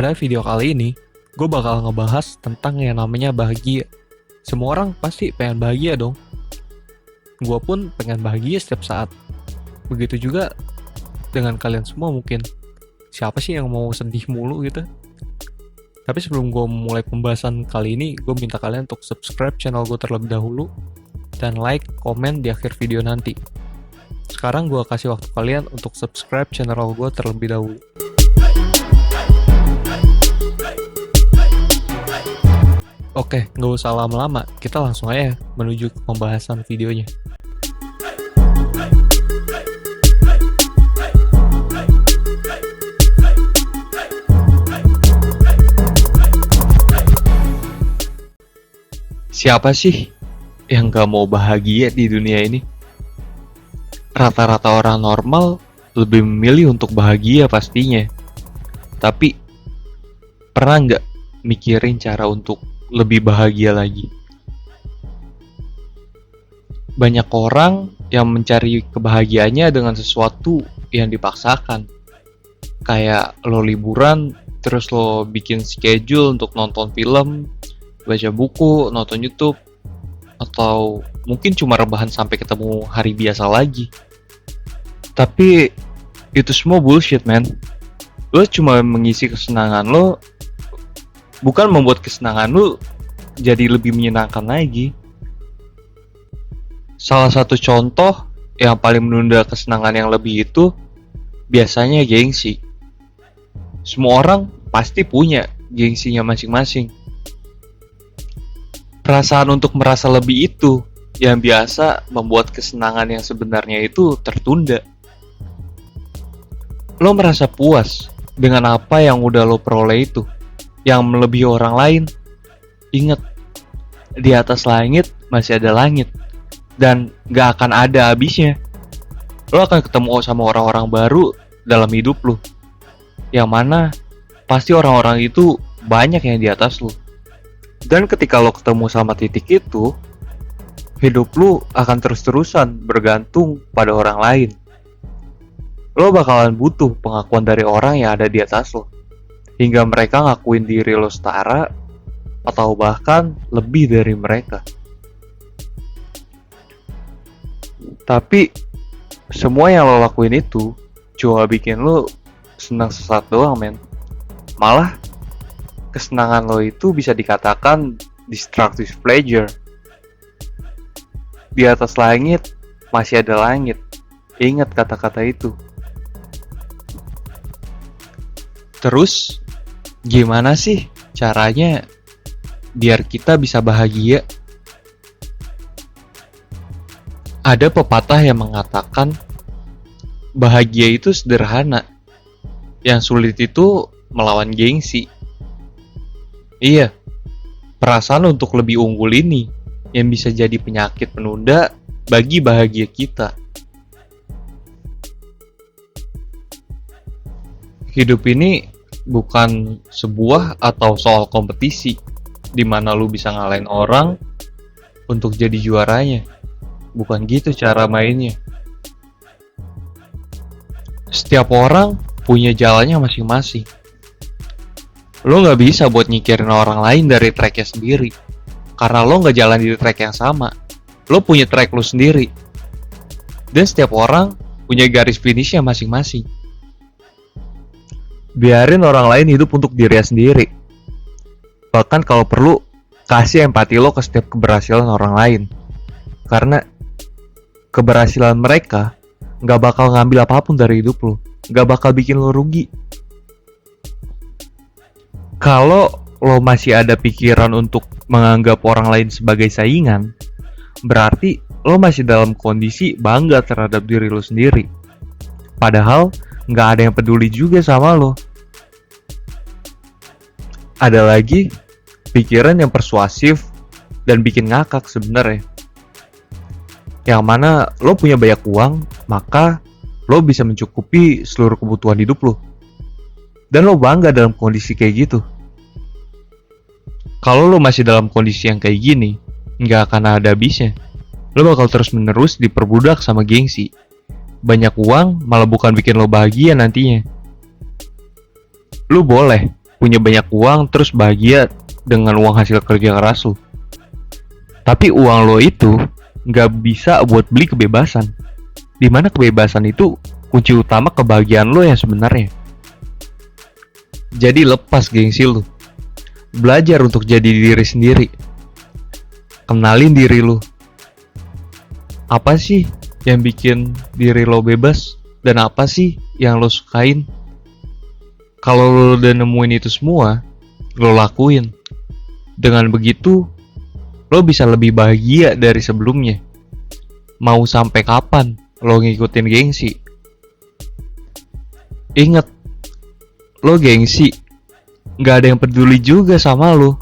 Pada video kali ini, gue bakal ngebahas tentang yang namanya bahagia. Semua orang pasti pengen bahagia dong. Gue pun pengen bahagia setiap saat. Begitu juga dengan kalian semua mungkin. Siapa sih yang mau sedih mulu gitu? Tapi sebelum gue mulai pembahasan kali ini, gue minta kalian untuk subscribe channel gue terlebih dahulu dan like, komen di akhir video nanti. Sekarang gue kasih waktu kalian untuk subscribe channel gue terlebih dahulu. Oke, nggak usah lama-lama, kita langsung aja menuju ke pembahasan videonya. Siapa sih yang nggak mau bahagia di dunia ini? Rata-rata orang normal lebih memilih untuk bahagia pastinya. Tapi, pernah nggak mikirin cara untuk lebih bahagia lagi? Banyak orang yang mencari kebahagiaannya dengan sesuatu yang dipaksakan. Kayak lo liburan, terus lo bikin schedule untuk nonton film, baca buku, nonton YouTube, atau mungkin cuma rebahan sampai ketemu hari biasa lagi. Tapi itu semua bullshit, man. Lo cuma mengisi kesenangan lo, bukan membuat kesenangan lu jadi lebih menyenangkan lagi. Salah satu contoh yang paling menunda kesenangan yang lebih itu biasanya gengsi. Semua orang pasti punya gengsinya masing-masing. Perasaan untuk merasa lebih itu yang biasa membuat kesenangan yang sebenarnya itu tertunda. Lo merasa puas dengan apa yang udah lo peroleh itu, yang melebihi orang lain. Ingat, di atas langit masih ada langit, dan gak akan ada habisnya. Lo akan ketemu sama orang-orang baru dalam hidup lo, yang mana pasti orang-orang itu banyak yang di atas lo. Dan ketika lo ketemu sama titik itu, hidup lo akan terus-terusan bergantung pada orang lain. Lo bakalan butuh pengakuan dari orang yang ada di atas lo, hingga mereka ngakuin diri lo setara atau bahkan lebih dari mereka. Tapi semua yang lo lakuin itu cuma bikin lo senang sesaat doang, men. Malah kesenangan lo itu bisa dikatakan destructive pleasure. Di atas langit masih ada langit. Ingat kata-kata itu. Terus, gimana sih caranya biar kita bisa bahagia? Ada pepatah yang mengatakan bahagia itu sederhana, yang sulit itu melawan gengsi. Iya, perasaan untuk lebih unggul ini yang bisa jadi penyakit penunda bagi bahagia kita. Hidup ini bukan sebuah atau soal kompetisi di mana lu bisa ngalahin orang untuk jadi juaranya. Bukan gitu cara mainnya. Setiap orang punya jalannya masing-masing. Lo gak bisa buat nyikirin orang lain dari tracknya sendiri, karena lo gak jalan di track yang sama. Lo punya track lo sendiri. Dan setiap orang punya garis finishnya masing-masing. Biarin orang lain hidup untuk dirinya sendiri. Bahkan kalau perlu, kasih empati lo ke setiap keberhasilan orang lain. Karena keberhasilan mereka gak bakal ngambil apapun dari hidup lo. Gak bakal bikin lo rugi. Kalau lo masih ada pikiran untuk menganggap orang lain sebagai saingan, berarti lo masih dalam kondisi bangga terhadap diri lo sendiri. Padahal gak ada yang peduli juga sama lo. Ada lagi pikiran yang persuasif dan bikin ngakak sebenarnya. Yang mana lo punya banyak uang, maka lo bisa mencukupi seluruh kebutuhan hidup lo. Dan lo bangga dalam kondisi kayak gitu. Kalau lo masih dalam kondisi yang kayak gini, nggak akan ada habisnya. Lo bakal terus menerus diperbudak sama gengsi. Banyak uang malah bukan bikin lo bahagia nantinya. Lo boleh punya banyak uang terus bahagia dengan uang hasil kerja keras lo. Tapi uang lo itu nggak bisa buat beli kebebasan. Dimana kebebasan itu kunci utama kebahagiaan lo yang sebenarnya. Jadi lepas gengsi lo. Belajar untuk jadi diri sendiri. Kenalin diri lo. Apa sih yang bikin diri lo bebas? Dan apa sih yang lo sukain? Kalau lo udah nemuin itu semua, lo lakuin. Dengan begitu, lo bisa lebih bahagia dari sebelumnya. Mau sampai kapan lo ngikutin gengsi? Ingat, lo gengsi, gak ada yang peduli juga sama lo.